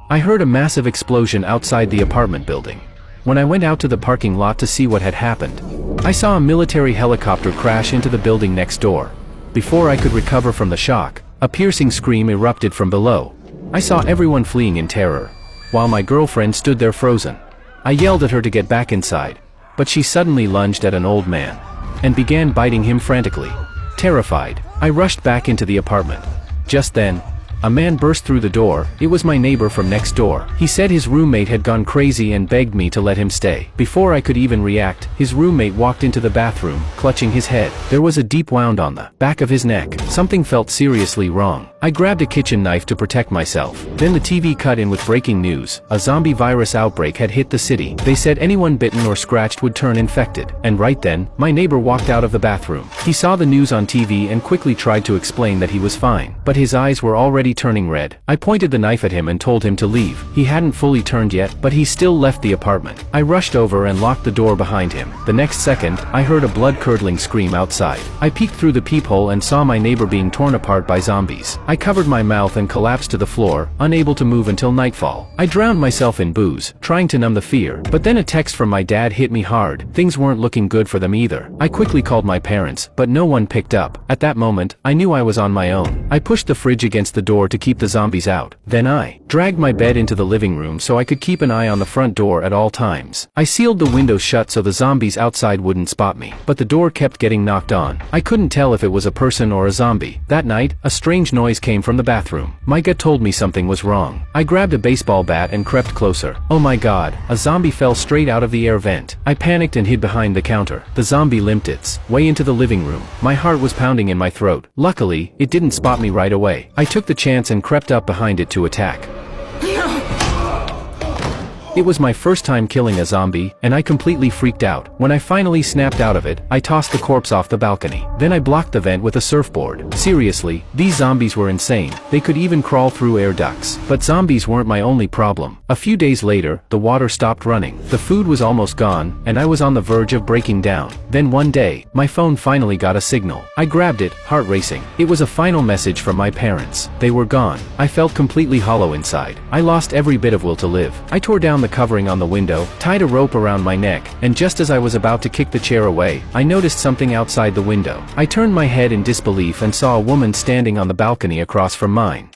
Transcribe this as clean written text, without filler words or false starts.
I heard a massive explosion outside the apartment building. When I went out to the parking lot to see what had happened, I saw a military helicopter crash into the building next door. Before I could recover from the shock, a piercing scream erupted from below. I saw everyone fleeing in terror, while my girlfriend stood there frozen. I yelled at her to get back inside, but she suddenly lunged at an old man and began biting him frantically. Terrified, I rushed back into the apartment. Just then, a man burst through the door. It was my neighbor from next door. He said his roommate had gone crazy and begged me to let him stay. Before I could even react, his roommate walked into the bathroom, clutching his head. There was a deep wound on the back of his neck. Something felt seriously wrong. I grabbed a kitchen knife to protect myself. Then the TV cut in with breaking news. A zombie virus outbreak had hit the city. They said anyone bitten or scratched would turn infected. And right then, my neighbor walked out of the bathroom. He saw the news on TV and quickly tried to explain that he was fine. But his eyes were already turning red. I pointed the knife at him and told him to leave. He hadn't fully turned yet, but he still left the apartment. I rushed over and locked the door behind him. The next second, I heard a blood-curdling scream outside. I peeked through the peephole and saw my neighbor being torn apart by zombies. I covered my mouth and collapsed to the floor, unable to move until nightfall. I drowned myself in booze, trying to numb the fear. But then a text from my dad hit me hard. Things weren't looking good for them either. I quickly called my parents, but no one picked up. At that moment, I knew I was on my own. I pushed the fridge against the door to keep the zombies out. Then I dragged my bed into the living room so I could keep an eye on the front door at all times. I sealed the windows shut so the zombies outside wouldn't spot me. But the door kept getting knocked on. I couldn't tell if it was a person or a zombie. That night, a strange noise came from the bathroom. My gut told me something was wrong. I grabbed a baseball bat and crept closer. Oh my god, a zombie fell straight out of the air vent. I panicked and hid behind the counter. The zombie limped its way into the living room. My heart was pounding in my throat. Luckily, it didn't spot me right away. I took the chance and crept up behind it to attack. It was my first time killing a zombie, and I completely freaked out. When I finally snapped out of it, I tossed the corpse off the balcony. Then I blocked the vent with a surfboard. Seriously, these zombies were insane. They could even crawl through air ducts. But zombies weren't my only problem. A few days later, the water stopped running. The food was almost gone, and I was on the verge of breaking down. Then one day, my phone finally got a signal. I grabbed it, heart racing. It was a final message from my parents. They were gone. I felt completely hollow inside. I lost every bit of will to live. I tore down the covering on the window, tied a rope around my neck, and just as I was about to kick the chair away, I noticed something outside the window. I turned my head in disbelief and saw a woman standing on the balcony across from mine.